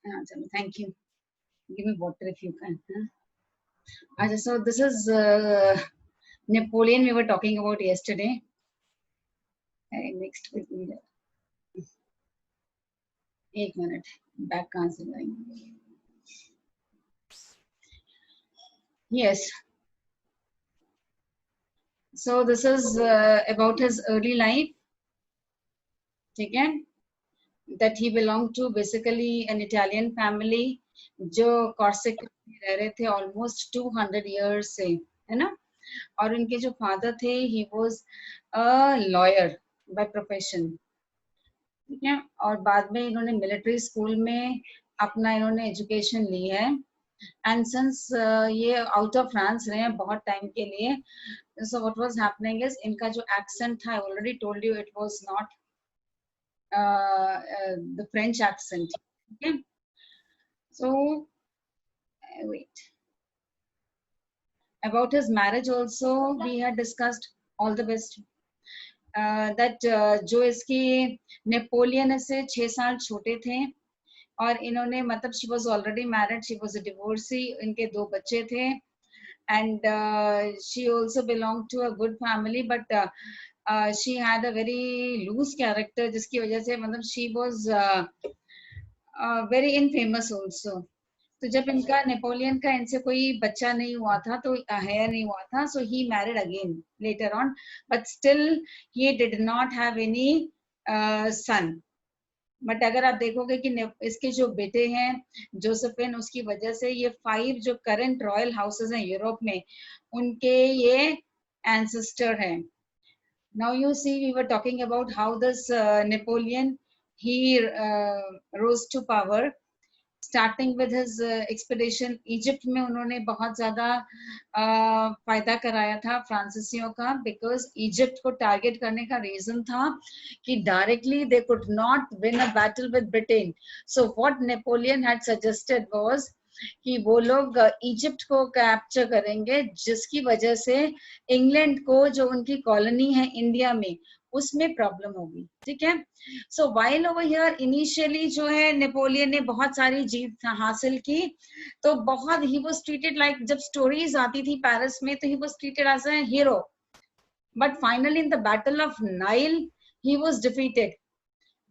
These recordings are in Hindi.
चलो, thank you. Give me water if you can. So this is Napoleon we were talking about yesterday. Next with me. 1 minute. Back cancel. Yes. So this is about his early life. Okay. That he belonged to basically an Italian family जो कॉर्सिका में रह रहे थे almost 200 years से, है ना? और उनके जो फादर थे he was a lawyer by profession, ठीक है? और बाद में इन्होंने मिलिट्री स्कूल में अपना इन्होंने एजुकेशन ली है एंड सिंस ये आउट ऑफ फ्रांस रहे हैं बहुत टाइम के लिए, so what was happening is इनका जो accent था, I already told you it was not the French accent. Okay, so wait, about his marriage also we had discussed. All the best. That जो इसकी नेपोलियन से 6 साल छोटे थे और इन्होंने मतलब she was already married, she was a divorcee, इनके 2 बच्चे थे and she also belonged to a good family but she had a very loose character जिसकी वजह से मतलब she was very infamous also. तो जब इनका नेपोलियन का इनसे कोई बच्चा नहीं हुआ था तो हेयर नहीं हुआ था, so he married again later on but still he did not have any son. But अगर आप देखोगे कि इसके जो बेटे हैं जोसेफिन, उसकी वजह से ये 5 जो करंट रॉयल हाउसेस हैं यूरोप में उनके ये एंसेस्टर हैं. Now you see we were talking about how this Napoleon he rose to power starting with his expedition. Egypt में उन्होंने बहुत ज्यादा फायदा कराया था फ्रांसीसियों का बिकॉज इजिप्ट को टारगेट करने का रीजन था कि directly they could not win a battle with Britain. So what Napoleon had suggested was कि वो लोग इजिप्ट को कैप्चर करेंगे जिसकी वजह से इंग्लैंड को जो उनकी कॉलोनी है इंडिया में उसमें प्रॉब्लम होगी. ठीक है. So while over here initially जो है नेपोलियन ने बहुत सारी जीत हासिल की तो बहुत ही वाज ट्रीटेड लाइक, जब स्टोरीज आती थी पेरिस में तो he was treated as a hero but finally in the battle of Nile he was defeated.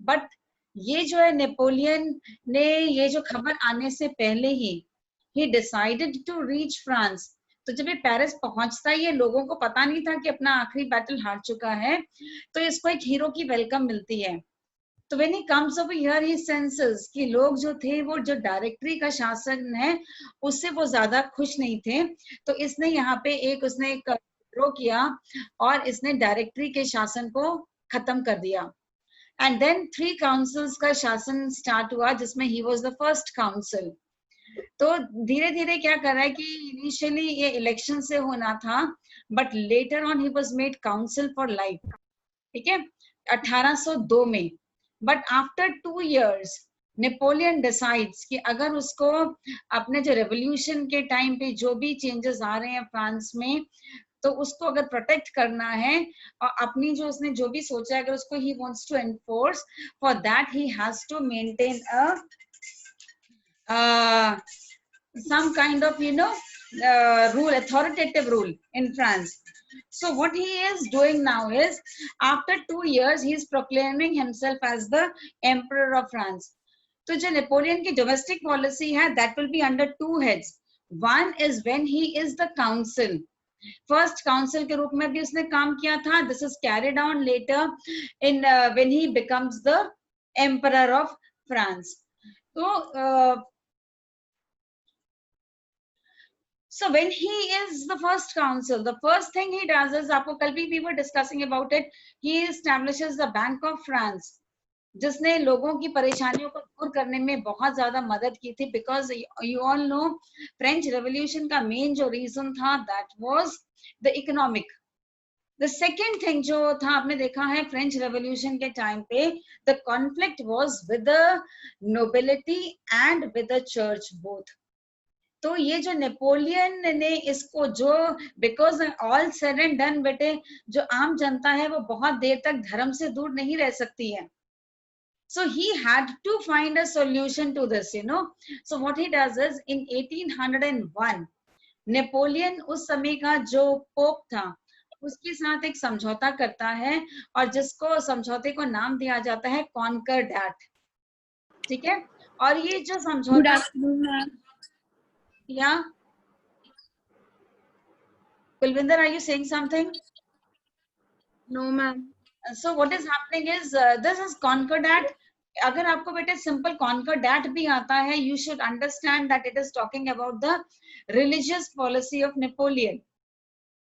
But ये जो है नेपोलियन ने ये जो खबर आने से पहले ही डिसाइडेड टू रीच फ्रांस. तो जब ये पेरिस पहुंचता है ये लोगों को पता नहीं था कि अपना आखिरी बैटल हार चुका है तो इसको एक हीरो की वेलकम मिलती है. तो when he comes over here he senses कि लोग जो थे वो जो डायरेक्टरी का शासन है उससे वो ज्यादा खुश नहीं थे तो इसने यहाँ पे उसने एक विद्रोह किया और इसने डायरेक्टरी के शासन को खत्म कर दिया. एंड देन 3 काउंसिल्स का शासन स्टार्ट हुआ जिसमें he was the first council. तो धीरे धीरे क्या कर रहा है कि इनिशियली ये इलेक्शन से होना था but later on he was made council for life. ठीक है, 1802 में. But after 2 years Napoleon decides कि अगर उसको अपने जो रेवोल्यूशन के टाइम पे जो भी चेंजेस आ रहे हैं फ्रांस में तो उसको अगर प्रोटेक्ट करना है और अपनी जो उसने जो भी सोचा है अगर उसको he wants to enforce for that he has to maintain some kind of rule, authoritative rule in France. So what he is doing now is after 2 years he is proclaiming himself as the emperor of France. तो जो नेपोलियन की domestic policy है that will be under 2 heads. One is when he is the council. First council के रूप में भी उसने काम किया था. This is carried on later in when he becomes the emperor of France. So when he is the first council, the first thing he does is, आपको कल भी we were discussing about it, he establishes the Bank of France, जिसने लोगों की परेशानियों को दूर करने में बहुत ज्यादा मदद की थी. Because you all know French Revolution का main जो reason था that was the economic. The second thing जो था आपने देखा है French Revolution के time पे the conflict was with the nobility and with the church both. तो ये जो नेपोलियन ने इसको जो because all said and done बेटे जो आम जनता है वो बहुत देर तक धर्म से दूर नहीं रह सकती है. So he had to find a solution to this, you know. So what he does is in 1801 Napoleon उस समय का जो पोप था उसके साथ एक समझौता करता है और जिसको समझौते को नाम दिया जाता है कॉन्कर्डेट, ठीक है। और ये जो समझौता, या Kulwinder, are you saying something? No ma'am. So what is happening is this is concordat. अगर आपको बेटे सिंपल concordat भी आता है, you should understand that it is talking about the religious policy of Napoleon.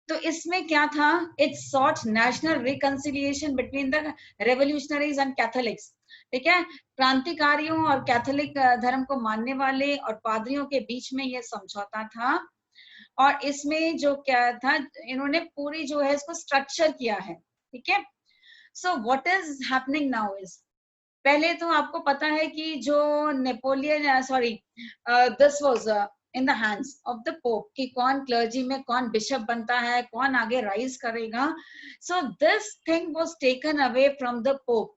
तो इसमें क्या था? It sought national reconciliation between the revolutionaries and Catholics. ठीक है, क्रांतिकारियों और कैथोलिक धर्म को मानने वाले और पादरियों के बीच में यह समझौता था। और इसमें जो क्या था, इन्होंने पूरी जो है इसको स्ट्रक्चर किया है, ठीक है। So what is happening now is, पहले तो आपको पता है कि जो Napoleon this was in the hands of the Pope कि कौन क्लर्जी में कौन बिशप बनता है, कौन आगे राइज करेगा। So this thing was taken away from the Pope.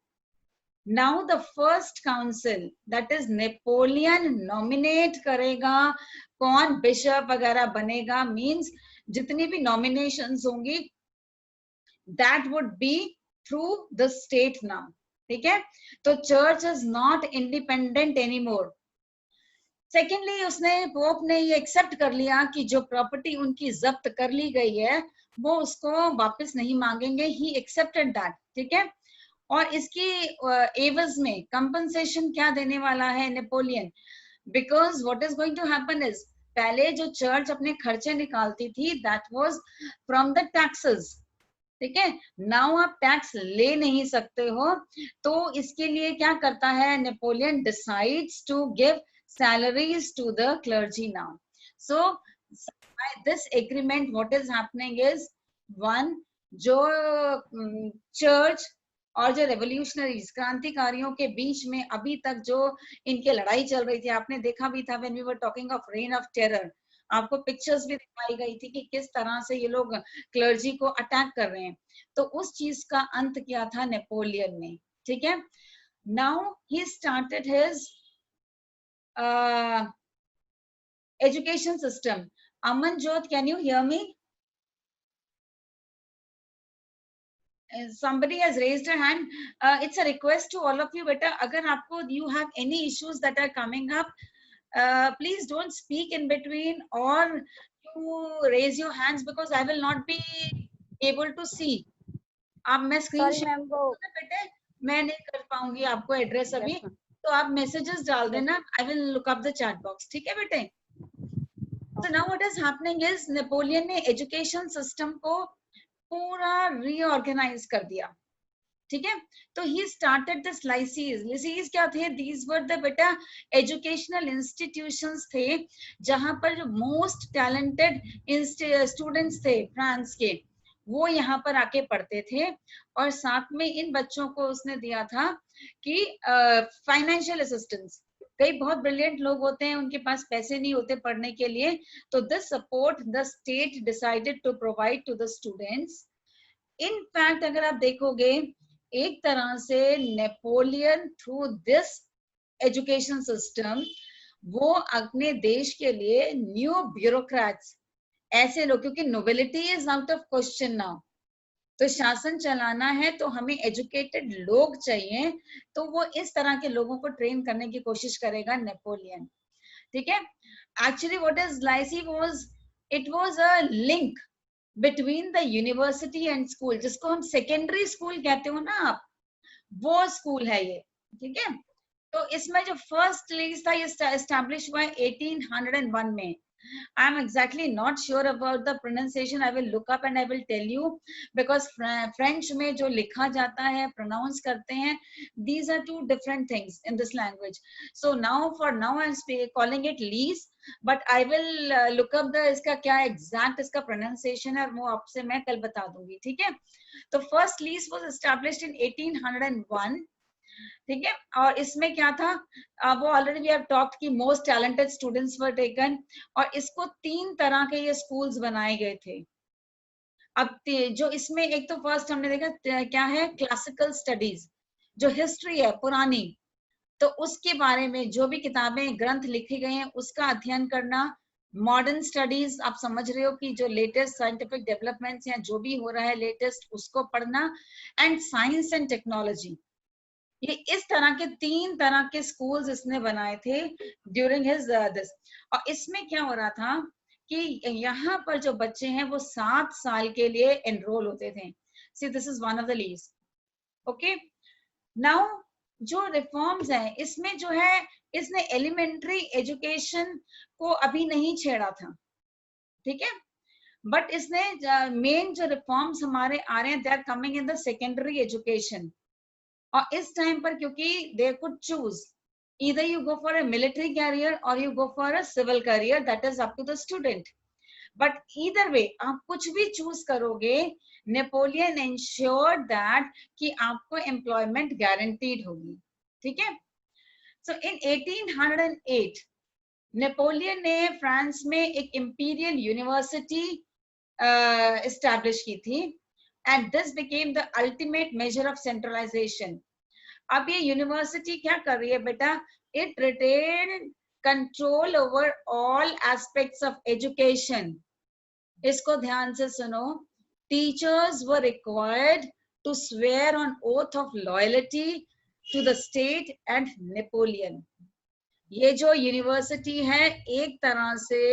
Now the first council, that is Napoleon nominate करेगा कौन बिशप वगैरह बनेगा, means जितनी भी nominations होंगी that would be through the state now, ठीक है। तो church is not independent anymore. Secondly उसने पोप ने ये एक्सेप्ट कर लिया कि जो प्रॉपर्टी उनकी जब्त कर ली गई है वो उसको वापस नहीं मांगेंगे, ही एक्सेप्टेड दैट, ठीक है। और इसकी एवज में कंपनसेशन क्या देने वाला है Napoleon, because what is going to happen is, पहले जो चर्च अपने खर्चे निकालती थी that was from the taxes, ठीक है। नाउ आप टैक्स ले नहीं सकते हो, तो इसके लिए क्या करता है Napoleon, decides to give salaries to the clergy now. So by this agreement what is happening is, one, जो चर्च और जो रेवोल्यूशनरीज क्रांतिकारियों के बीच में अभी तक जो इनकी लड़ाई चल रही थी, आपने देखा भी था when we were talking of reign of terror, आपको पिक्चर्स भी दिखाई गई थी कि किस तरह से ये लोग क्लर्जी को अटैक कर रहे हैं। तो उस चीज का अंत किया था नेपोलियन ने, ठीक है। Now he started his education system. Amanjot, can you hear me? Somebody has raised a hand. It's a request to all of you, beta, agar aapko you have any issues that are coming up, please don't speak in between or you raise your hands because I will not be able to see. आप मैं स्क्रीन शेयर बेटे मैं नहीं कर पाऊंगी आपको एड्रेस अभी, तो आप मैसेजेस डाल देना, I will look up the chat box, ठीक है बेटे। So now what is happening is Napoleon ने एजुकेशन सिस्टम को पूरा रीऑर्गेनाइज कर दिया, ठीक है। तो ही स्टार्टेड दिस लाइसीज। लाइसीज क्या थे? दीज वर द बेटा एजुकेशनल इंस्टीट्यूशंस थे जहां पर जो मोस्ट टैलेंटेड स्टूडेंट्स थे फ्रांस के, वो यहाँ पर आके पढ़ते थे। और साथ में इन बच्चों को उसने दिया था कि फाइनेंशियल असिस्टेंस। कई बहुत ब्रिलियंट लोग होते हैं, उनके पास पैसे नहीं होते पढ़ने के लिए, तो this support the state decided to provide to the students. In fact अगर आप देखोगे एक तरह से Napoleon through this education system वो अपने देश के लिए न्यू ब्यूरोक्रेट्स, ऐसे लोग, क्योंकि nobility is out of question now, तो शासन चलाना है तो हमें एजुकेटेड लोग चाहिए, तो वो इस तरह के लोगों को ट्रेन करने की कोशिश करेगा नेपोलियन, ठीक है। Actually what is lycee was, it was a link between the university and school, जिसको हम सेकेंडरी स्कूल कहते हो ना आप, वो स्कूल है ये, ठीक है। तो इसमें जो फर्स्ट लीज था ये एस्टैब्लिश हुआ 1801 में। I am exactly not sure about the pronunciation. I will look up and I will tell you, because French में जो लिखा जाता है, pronounce करते हैं, these are two different things in this language. So now for now I am calling it lease, but I will look up the इसका क्या exact इसका pronunciation है, वो आपसे मैं कल बता दूंगी, ठीक है। तो first lease was established in 1801, ठीक है। और इसमें क्या था, वो ऑलरेडी वी हैव टॉक्ड कि most talented students were taken, और इसको 3 तरह के ये स्कूल्स बनाए गए थे। अब जो इसमें एक तो फर्स्ट हमने देखा क्या है, क्लासिकल स्टडीज, जो हिस्ट्री है पुरानी, तो उसके बारे में जो भी किताबें ग्रंथ लिखे गए हैं उसका अध्ययन करना, मॉडर्न स्टडीज आप समझ रहे हो कि जो लेटेस्ट साइंटिफिक डेवलपमेंट्स या जो भी हो रहा है लेटेस्ट उसको पढ़ना, एंड साइंस एंड टेक्नोलॉजी। ये इस तरह के 3 तरह के स्कूल्स इसने बनाए थे ड्यूरिंग हिज दिस। और इसमें क्या हो रहा था कि यहाँ पर जो बच्चे हैं वो 7 साल के लिए एनरोल होते थे। See this is one of the lease. Okay, now जो रिफॉर्म्स हैं इसमें जो है इसने एलिमेंट्री एजुकेशन को अभी नहीं छेड़ा था, ठीक है, बट इसने मेन जो रिफॉर्म्स हमारे आ रहे हैं they are coming in the secondary education. और इस टाइम पर क्योंकि they could choose either you go for a military career or you go for a civil career, that is up to the student, but either way आप कुछ भी चूज करोगे, नेपोलियन ensured that कि आपको एम्प्लॉयमेंट गारंटीड होगी, ठीक है। सो इन 1808 नेपोलियन ने फ्रांस में एक इंपीरियल यूनिवर्सिटी एस्टैब्लिश की थी, and this became the ultimate major of centralisation. अब ये यूनिवर्सिटी क्या कर रही है बेटा, it retain control over all aspects of education. इसको ध्यान से सुनो, teachers were required to swear on oath of loyalty to the state and Napoleon. ये जो यूनिवर्सिटी है एक तरह से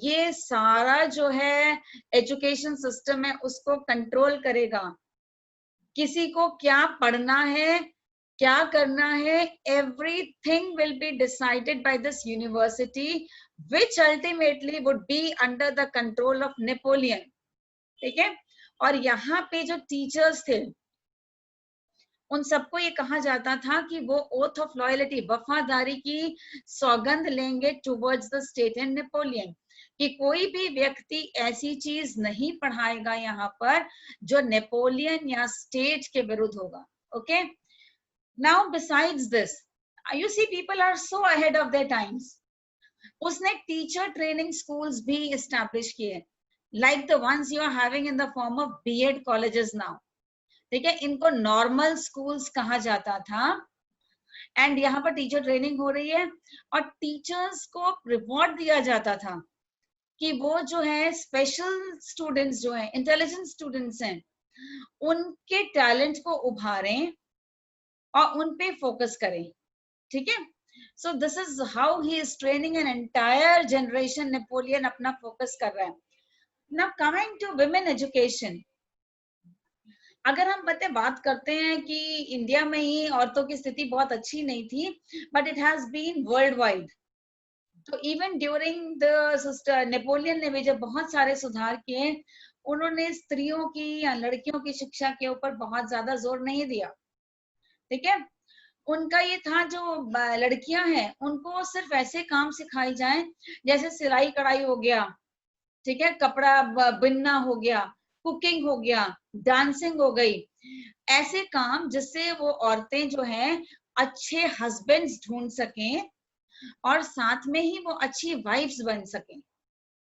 ये सारा जो है एजुकेशन सिस्टम है उसको कंट्रोल करेगा। किसी को क्या पढ़ना है, क्या करना है, everything will be decided by this university, which ultimately would be under the control of Napoleon, ठीक है। और यहाँ पे जो टीचर्स थे उन सबको ये कहा जाता था कि वो ओथ ऑफ लॉयल्टी, वफादारी की सौगंध लेंगे towards the state and Napoleon, कि कोई भी व्यक्ति ऐसी चीज नहीं पढ़ाएगा यहाँ पर जो नेपोलियन या स्टेट के विरुद्ध होगा। Okay, now besides this you see people are so ahead of their times. उसने टीचर ट्रेनिंग स्कूल्स भी एस्टैब्लिश किए, like the ones you are having in the form of BEd colleges now, ठीक है। इनको नॉर्मल स्कूल्स कहा जाता था, एंड यहाँ पर टीचर ट्रेनिंग हो रही है और टीचर्स को रिवॉर्ड दिया जाता था कि वो जो है स्पेशल स्टूडेंट्स जो हैं, इंटेलिजेंट स्टूडेंट्स हैं, उनके टैलेंट को उभारें और उन पे फोकस करें, ठीक है। So this is how he is training an entire generation. Napoleon अपना फोकस कर रहा है। Now coming to women education, अगर हम बात करते हैं कि इंडिया में ही औरतों की स्थिति बहुत अच्छी नहीं थी, but it has been world wide. तो इवन ड्यूरिंग द नेपोलियन ने भी जब बहुत सारे सुधार किए, उन्होंने स्त्रियों की या लड़कियों की शिक्षा के ऊपर बहुत ज्यादा जोर नहीं दिया, ठीक है। उनका ये था जो लड़कियां हैं उनको सिर्फ ऐसे काम सिखाए जाएं जैसे सिलाई कढ़ाई हो गया, ठीक है, कपड़ा बुनना हो गया, कुकिंग हो गया, डांसिंग हो गई, ऐसे काम जिससे वो औरतें जो हैं अच्छे हस्बैंड्स ढूंढ सकें और साथ में ही वो अच्छी वाइफ्स बन सकें,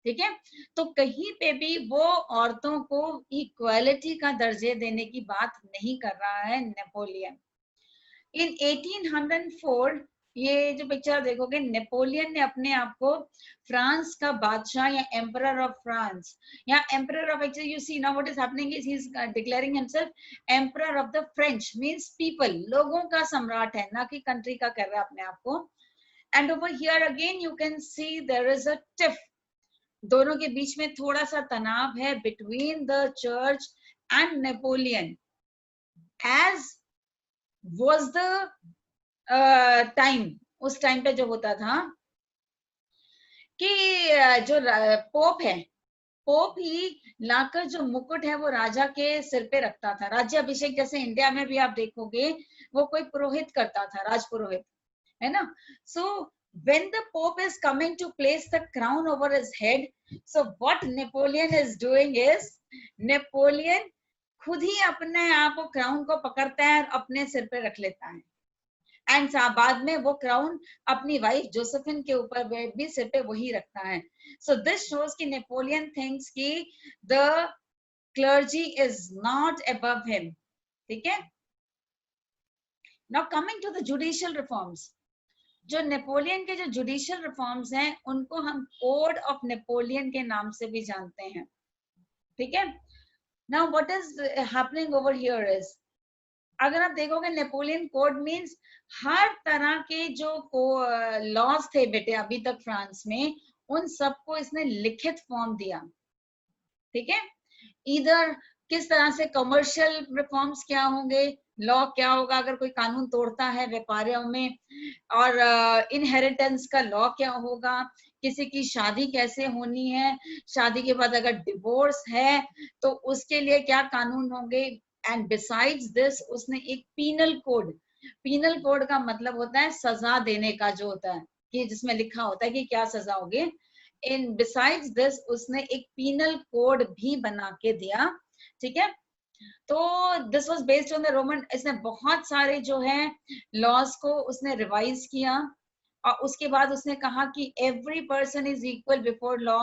ठीक है। तो कहीं पे भी वो औरतों को इक्वालिटी का दर्जे देने की बात नहीं कर रहा है नेपोलियन। इन 1804 ये जो पिक्चर देखोगे, नेपोलियन ने अपने आप को फ्रांस का बादशाह या एम्परर ऑफ फ्रांस या emperor of, actually you see now what is happening is he is declaring himself emperor of the French, means people, लोगों का सम्राट है, ना कि कंट्री का कर रहा है अपने आप को। And over here again you can see there is a tiff, दोनों के बीच में थोड़ा सा तनाव है between the church and Napoleon, as was the time, उस टाइम पे जो होता था कि जो पोप है, पोप ही लाकर जो मुकुट है वो राजा के सिर पे रखता था। राज्य अभिषेक जैसे इंडिया में भी आप देखोगे वो कोई पुरोहित करता था, राजपुरोहित, है ना। सो when the pope is coming to place the crown over his head, so what Napoleon is doing is, Napoleon खुद ही अपने आप को क्राउन को पकड़ता है और अपने सिर पे रख लेता है, एंड बाद में वो क्राउन अपनी वाइफ जोसेफिन के ऊपर भी सिर पे वही रखता है। सो दिस शोज कि नेपोलियन थिंक्स कि the clergy is not above him, ठीक है। Now coming to the judicial reforms, जो नेपोलियन के जो जुडिशियल रिफॉर्म्स हैं उनको हम कोड ऑफ नेपोलियन के नाम से भी जानते हैं, ठीक है। Now what is happening over here is, अगर आप देखोगे नेपोलियन कोड मींस हर तरह के जो लॉज थे बेटे अभी तक फ्रांस में, उन सबको इसने लिखित फॉर्म दिया, ठीक है। इधर किस तरह से कमर्शियल रिफॉर्म्स क्या होंगे, लॉ क्या होगा अगर कोई कानून तोड़ता है व्यापारियों में, और इनहेरिटेंस का लॉ क्या होगा, किसी की शादी कैसे होनी है, शादी के बाद अगर डिवोर्स है तो उसके लिए क्या कानून होंगे। एंड बिसाइड्स दिस उसने एक पीनल कोड का मतलब होता है सजा देने का, जो होता है कि जिसमें लिखा होता है कि क्या सजा होगी। इन बिसाइड्स दिस उसने एक पीनल कोड भी बना के दिया, ठीक है। तो this was based on the Roman, इसने बहुत सारे जो है लॉज को उसने रिवाइज किया, और उसके बाद उसने कहा कि every person is equal before law,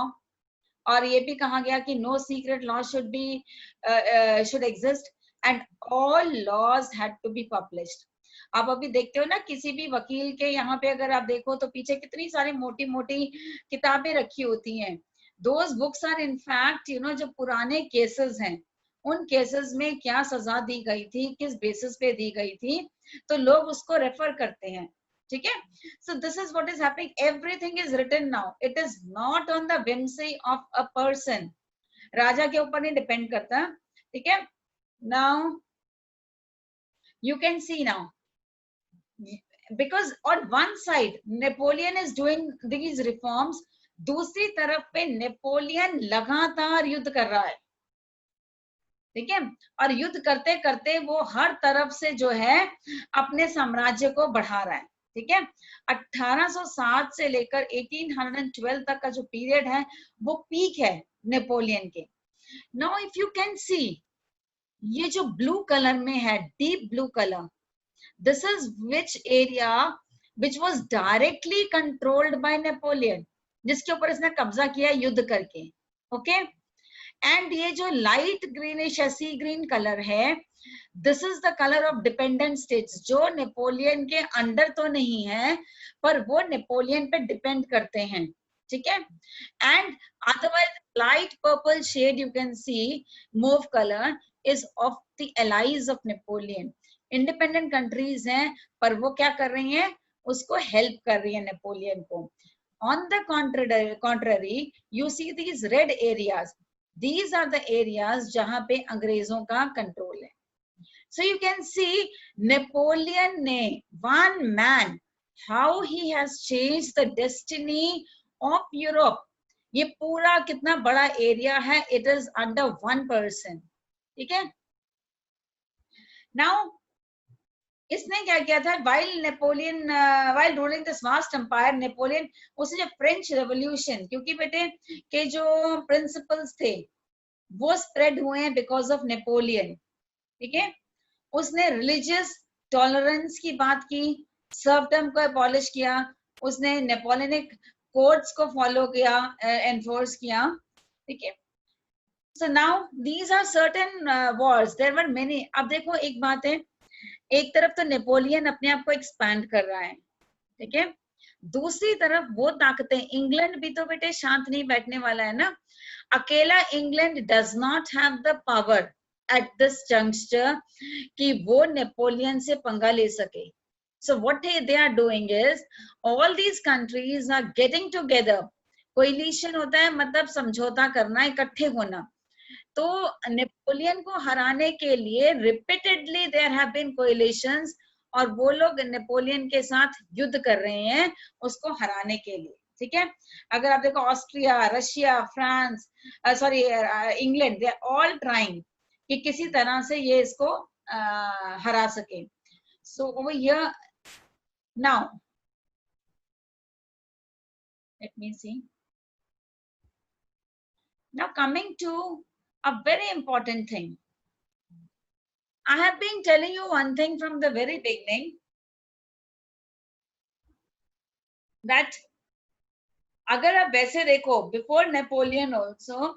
और ये भी कहा गया कि no secret law should exist and all laws had to be published. आप अभी देखते हो ना किसी भी वकील के यहाँ पे अगर आप देखो तो पीछे कितनी सारी मोटी मोटी किताबें रखी होती हैं। Those books are in fact you know, जो पुराने केसेस हैं उन केसेस में क्या सजा दी गई थी, किस बेसिस पे दी गई थी, तो लोग उसको रेफर करते हैं, ठीक है। So this is what is happening, everything is written now, it is not on the whimsy of a person, राजा के ऊपर नहीं डिपेंड करता, ठीक है। Now you can see now, because on one side Napoleon is doing these reforms, दूसरी तरफ पे नेपोलियन लगातार युद्ध कर रहा है, ठीक है। और युद्ध करते करते वो हर तरफ से जो है अपने साम्राज्य को बढ़ा रहा है, ठीक है। 1807 से लेकर 1812 तक का जो पीरियड है वो पीक है नेपोलियन के। नाउ इफ यू कैन सी, ये जो ब्लू कलर में है, deep blue colour, this is which area which was directly controlled by Napoleon, जिसके ऊपर इसने कब्जा किया युद्ध करके, ओके। एंड ये जो लाइट ग्रीनिश सी ग्रीन कलर है, this is the colour of dependent states, जो नेपोलियन के अंडर तो नहीं है पर वो नेपोलियन पे डिपेंड करते हैं, ठीक है। And otherwise light purple shade you can see mauve colour is of the allies of Napoleon, independent countries हैं पर वो क्या कर रही हैं, उसको हेल्प कर रही है नेपोलियन को। On the contrary you see these red areas, these are the areas जहां पे अंग्रेजों का कंट्रोल है। so you can see Napoleon ने, one man, how he has changed the destiny of Europe, ये पूरा कितना बड़ा एरिया है, it is under one person, ठीक है। now इसने क्या किया था, while Napoleon while ruling this vast empire, Napoleon उसे जो फ्रेंच रेवोल्यूशन, क्योंकि बेटे के जो प्रिंसिपल्स थे वो स्प्रेड हुए हैं बिकॉज ऑफ नेपोलियन, ठीक है। उसने रिलीजियस टॉलरेंस की बात की, सर्वडम को एबॉलिश किया, उसने नेपोलियनिक कोड्स को फॉलो किया, एनफोर्स किया, ठीक है। So now these are certain wars, there were many. अब देखो एक बात है, एक तरफ तो नेपोलियन अपने आप को एक्सपैंड कर रहा है, ठीक है, दूसरी तरफ वो ताकतें, इंग्लैंड भी तो बेटे शांत नहीं बैठने वाला है ना, अकेला England does not have the power at this juncture कि वो नेपोलियन से पंगा ले सके। So what they are doing is all these countries are getting together, coalition होता है मतलब समझौता करना, इकट्ठे होना। तो नेपोलियन को हराने के लिए repeatedly there have been coalitions, और वो लोग नेपोलियन के साथ युद्ध कर रहे हैं उसको हराने के लिए, ठीक है। अगर आप देखो Austria, Russia, France, sorry England, they are all trying कि किसी तरह से ये इसको हरा सके। So over here now let me see, now coming to a very important thing, I have been telling you one thing from the very beginning, that अगर आप वैसे देखो before Napoleon also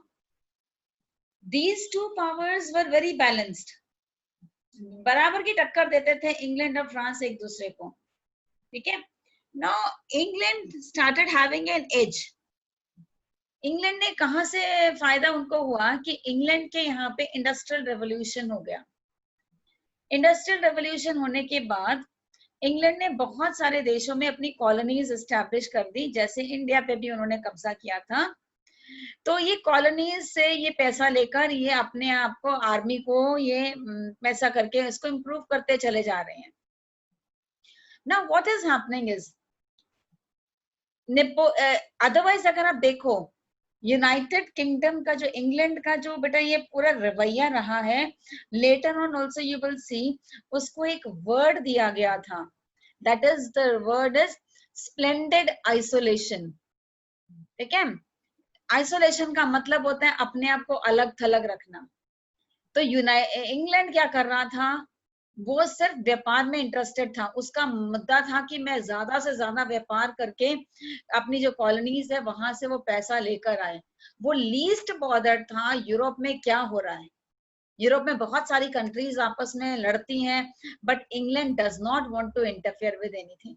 these two powers were very balanced, बराबर की टक्कर देते थे इंग्लैंड और फ्रांस एक दूसरे को, ठीक है। Now England started having an edge. England ने कहां से फायदा उनको हुआ कि इंग्लैंड के यहाँ पे इंडस्ट्रियल रेवोल्यूशन हो गया। इंडस्ट्रियल रेवोल्यूशन होने के बाद इंग्लैंड ने बहुत सारे देशों में अपनी कॉलोनीज एस्टैब्लिश कर दी, जैसे इंडिया पे भी उन्होंने कब्जा किया था। तो ये कॉलोनीज से ये पैसा लेकर ये अपने आप को, आर्मी को ये पैसा करके इसको इम्प्रूव करते चले जा रहे हैं। Now what is happening is otherwise अगर आप देखो यूनाइटेड किंगडम का जो इंग्लैंड का जो बेटा ये पूरा रवैया रहा है, later on also you will see उसको एक वर्ड दिया गया था, that is the word is splendid isolation, ठीक है। आइसोलेशन का मतलब होता है अपने आप को अलग थलग रखना। तो इंग्लैंड क्या कर रहा था, वो सिर्फ व्यापार में इंटरेस्टेड था। उसका मुद्दा था कि मैं ज्यादा से ज्यादा व्यापार करके अपनी जो कॉलोनीज है वहां से वो पैसा लेकर आए। वो लीस्ट बॉदर्ड था यूरोप में क्या हो रहा है। यूरोप में बहुत सारी कंट्रीज आपस में लड़ती हैं, but England does not want to interfere with anything.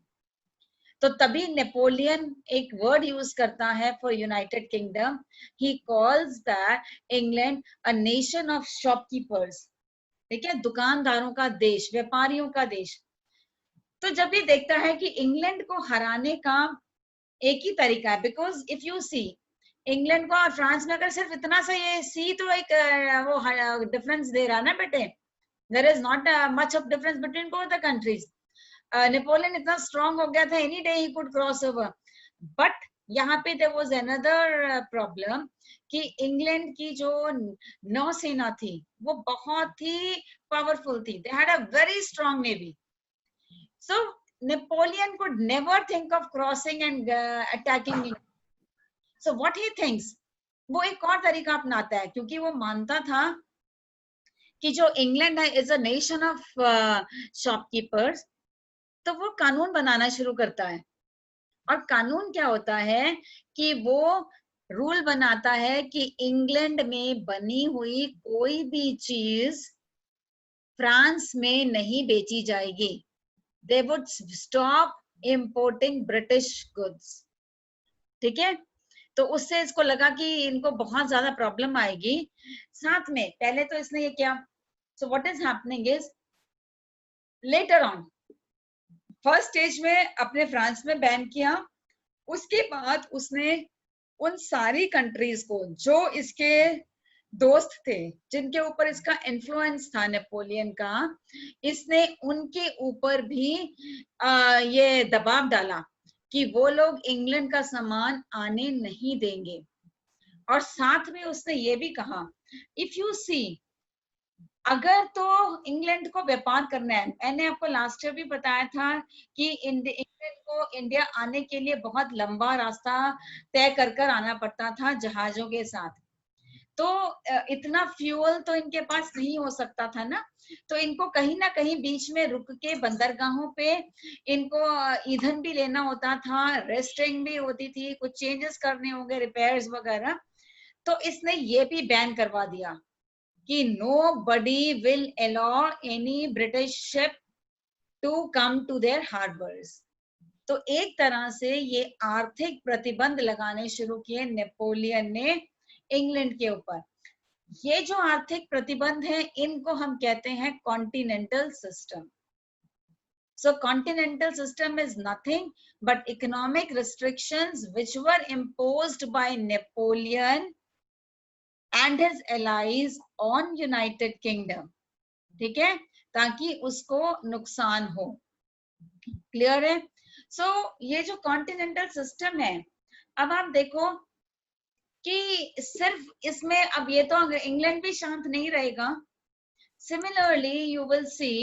तो तभी नेपोलियन एक वर्ड यूज करता है for United Kingdom, he calls that England a nation of shopkeepers, ठीक है, दुकानदारों का देश, व्यापारियों का देश। तो जब भी देखता है कि इंग्लैंड को हराने का एक ही तरीका है, because if you see England को और फ्रांस में अगर सिर्फ इतना सा ये सी तो एक वो डिफरेंस दे रहा है ना बेटे, there is not much of difference between both the countries. Napoleon इतना स्ट्रांग हो गया था, any day he could cross over. But यहाँ पे देयर वाज अनदर प्रॉब्लम कि इंग्लैंड की जो नौसेना थी वो बहुत ही पावरफुल थी, they had a very strong navy. So Napoleon could never think of crossing and attacking. So what he thinks, वो एक और तरीका अपनाता है, क्योंकि वो मानता था कि जो इंग्लैंड है is a nation of shopkeepers. तो वो कानून बनाना शुरू करता है। और कानून क्या होता है कि वो रूल बनाता है कि इंग्लैंड में बनी हुई कोई भी चीज फ्रांस में नहीं बेची जाएगी। They would stop importing British goods, ठीक है। तो उससे इसको लगा कि इनको बहुत ज्यादा प्रॉब्लम आएगी। साथ में पहले तो इसने ये किया, so what is happening is later on first stage में अपने फ्रांस में बैन किया। उसके बाद उसने उन सारी कंट्रीज को जो इसके दोस्त थे, जिनके ऊपर इसका इन्फ्लुएंस था नेपोलियन का, इसने उनके ऊपर भी ये दबाव डाला कि वो लोग इंग्लैंड का सामान आने नहीं देंगे। और साथ में उसने ये भी कहा, इफ यू सी अगर तो इंग्लैंड को व्यापार करना है, मैंने आपको लास्ट ईयर भी बताया था कि इंग्लैंड को इंडिया आने के लिए बहुत लंबा रास्ता तय कर कर आना पड़ता था जहाजों के साथ। तो इतना फ्यूल तो इनके पास नहीं हो सकता था ना, तो इनको कहीं ना कहीं बीच में रुक के बंदरगाहों पे इनको ईंधन भी लेना होता था, रेस्टिंग भी होती थी, कुछ चेंजेस करने होंगे, रिपेयर्स वगैरह। तो इसने ये भी बैन करवा दिया कि nobody will allow any British ship to come to their harbors। तो एक तरह से ये आर्थिक प्रतिबंध लगाने शुरू किए नेपोलियन ने इंग्लैंड के ऊपर। ये जो आर्थिक प्रतिबंध है इनको हम कहते हैं continental system. So continental system is nothing but economic restrictions which were imposed by Napoleon and his allies on United Kingdom, ठीक है, ताकि उसको नुकसान हो। क्लियर है? सो ये जो कॉन्टिनेंटल सिस्टम है, अब आप देखो कि सिर्फ इसमें अब ये तो इंग्लैंड भी शांत नहीं रहेगा। Similarly you will see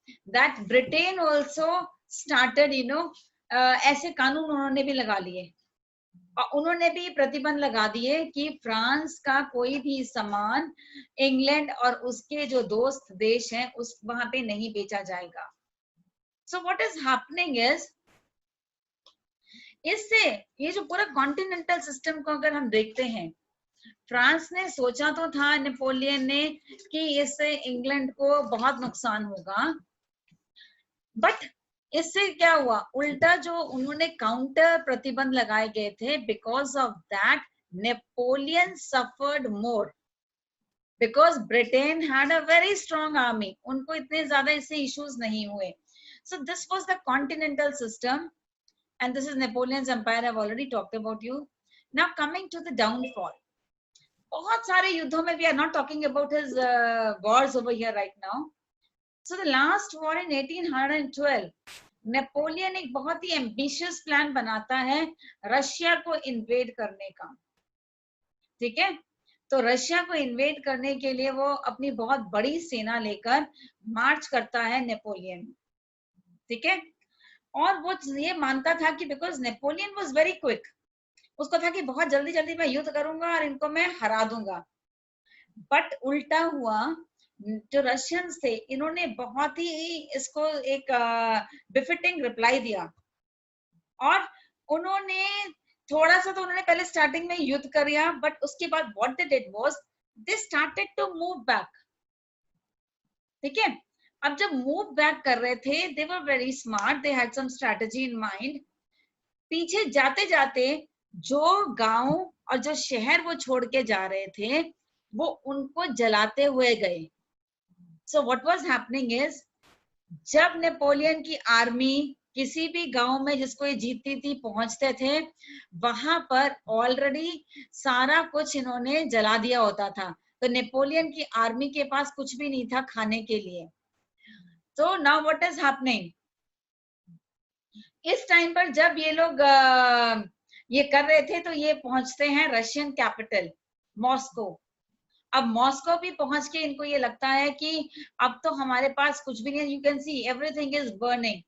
that Britain also started ऐसे कानून उन्होंने भी लगा लिए और उन्होंने भी प्रतिबंध लगा दिए कि फ्रांस का कोई भी सामान इंग्लैंड और उसके जो दोस्त देश हैं उस वहां पे नहीं बेचा जाएगा। So what is happening is, इससे ये जो पूरा कॉन्टिनेंटल सिस्टम को अगर हम देखते हैं फ्रांस ने सोचा तो था नेपोलियन ने कि इससे इंग्लैंड को बहुत नुकसान होगा, बट इससे क्या हुआ, उल्टा जो उन्होंने काउंटर प्रतिबंध लगाए गए थे, because of that Napoleon suffered more, because Britain had a very strong army, उनको इतने ज्यादा इससे इश्यूज नहीं हुए. So this was the continental system and this is Napoleon's empire. I've already talked about you. Now coming to the downfall, बहुत सारे युद्धों में, we are not talking about his wars over here right now. So the last war in 1812, Napoleon एक बहुत ही एम्बिशियस प्लान बनाता है रशिया को इन्वेड करने का. ठीक है, तो रशिया को इन्वेड करने के लिए वो अपनी बहुत बड़ी सेना लेकर मार्च करता है नेपोलियन. ठीक है, और वो ये मानता था कि because Napoleon was very quick, उसको था कि बहुत जल्दी जल्दी मैं युद्ध करूंगा और इनको मैं हरा दूंगा. बट उल्टा हुआ, जो रशियंस थे इन्होंने बहुत ही इसको एक बिफिटिंग रिप्लाई दिया, और उन्होंने थोड़ा सा तो उन्होंने पहले स्टार्टिंग में युद्ध किया, बट उसके बाद what they did was they started to move back. ठीक है, अब जब मूव बैक कर रहे थे, they were very smart, they had some strategy in mind. पीछे जाते जाते जो गांव और जो शहर वो छोड़ के जा रहे थे, वो उनको जलाते हुए गए. So what was happening is, जब नेपोलियन की आर्मी किसी भी गांव में जिसको ये जीतती थी पहुंचते थे, वहां पर ऑलरेडी सारा कुछ इन्होंने जला दिया होता था. तो नेपोलियन की आर्मी के पास कुछ भी नहीं था खाने के लिए. So now what is happening? इस टाइम पर जब ये लोग ये कर रहे थे, तो ये पहुंचते हैं रशियन कैपिटल मॉस्को. अब मॉस्को भी पहुंच के इनको ये लगता है कि अब तो हमारे पास कुछ भी नहीं, you can see everything is burning.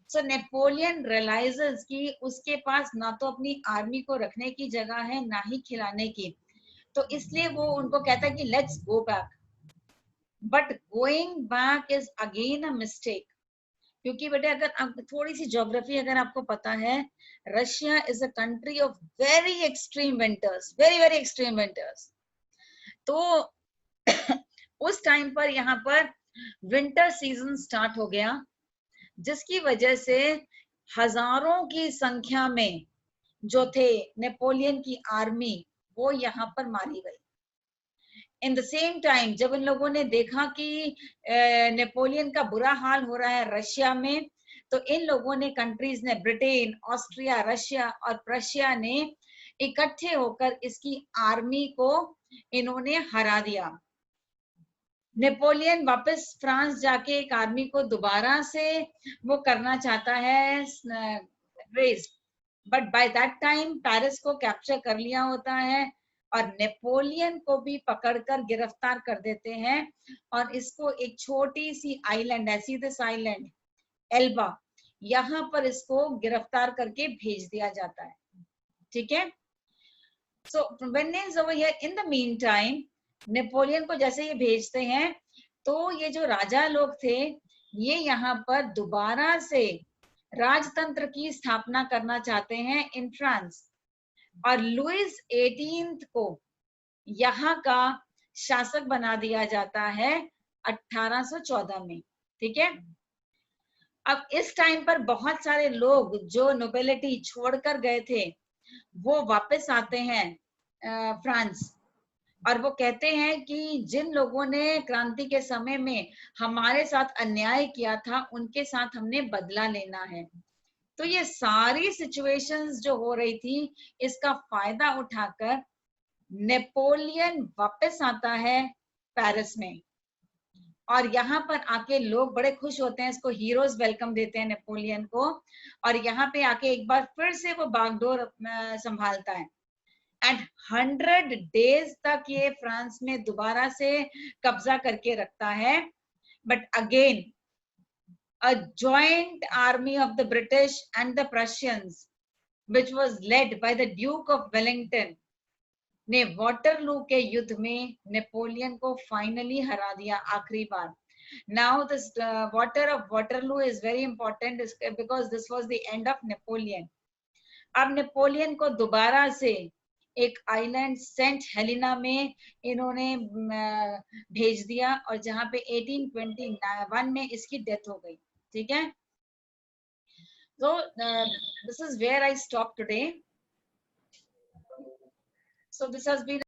So Napoleon realises कि उसके पास ना तो अपनी आर्मी को रखने की जगह है, ना ही खिलाने की. तो इसलिए वो उनको कहता है कि let's go back. But going back is again a mistake, क्योंकि बेटे अगर आप थोड़ी सी ज्योग्राफी अगर आपको पता है, Russia is a country of very extreme winters, very very extreme winters. तो उस टाइम पर यहाँ पर विंटर सीजन स्टार्ट हो गया, जिसकी वजह से हजारों की संख्या में जो थे नेपोलियन की आर्मी, वो यहाँ पर मारी गई. इन द सेम टाइम जब इन लोगों ने देखा कि नेपोलियन का बुरा हाल हो रहा है रशिया में, तो इन लोगों ने, कंट्रीज ने, ब्रिटेन, ऑस्ट्रिया, रशिया और प्रशिया ने इकट्ठे होकर इसकी आर्मी को इन्होंने हरा दिया. नेपोलियन वापस फ्रांस जाके एक आर्मी को दोबारा से वो करना चाहता है raise, but by that time Paris को कैप्चर कर लिया होता है, और नेपोलियन को भी पकड़कर गिरफ्तार कर देते हैं, और इसको एक छोटी सी आइलैंड है, सीधस आइलैंड, एल्बा, यहाँ पर इसको गिरफ्तार करके भेज दिया जाता है. ठीक है, so when is over here, in the mean time Napoleon को जैसे ये भेजते हैं, तो ये जो राजा लोग थे, ये यहाँ पर दोबारा से राजतंत्र की स्थापना करना चाहते हैं इन फ्रांस, और लुइस 18 को यहाँ का शासक बना दिया जाता है 1814 में. ठीक है, अब इस टाइम पर बहुत सारे लोग जो नोबेलिटी छोड़कर गए थे, वो वापस आते हैं फ्रांस, और वो कहते हैं कि जिन लोगों ने क्रांति के समय में हमारे साथ अन्याय किया था, उनके साथ हमने बदला लेना है. तो ये सारी सिचुएशंस जो हो रही थी, इसका फायदा उठाकर नेपोलियन वापस आता है पेरिस में, और यहाँ पर आके लोग बड़े खुश होते हैं, इसको हीरोज वेलकम देते हैं नेपोलियन को, और यहाँ पे आके एक बार फिर से वो बागडोर संभालता है. एंड 100 डेज तक ये फ्रांस में दोबारा से कब्जा करके रखता है. But again a joint army of the British and the Prussians, which was led by the Duke of Wellington, ने वाटरलू के युद्ध में नेपोलियन को फाइनली हरा दिया आखिरी बार. Now this water of Waterloo is very important because this was the end of Napoleon. अब नेपोलियन को दोबारा से एक आइलैंड सेंट हेलिना में इन्होंने भेज दिया, और जहां पे 1821 में इसकी डेथ हो गई। ठीक है, so this is where I stop today. So this has been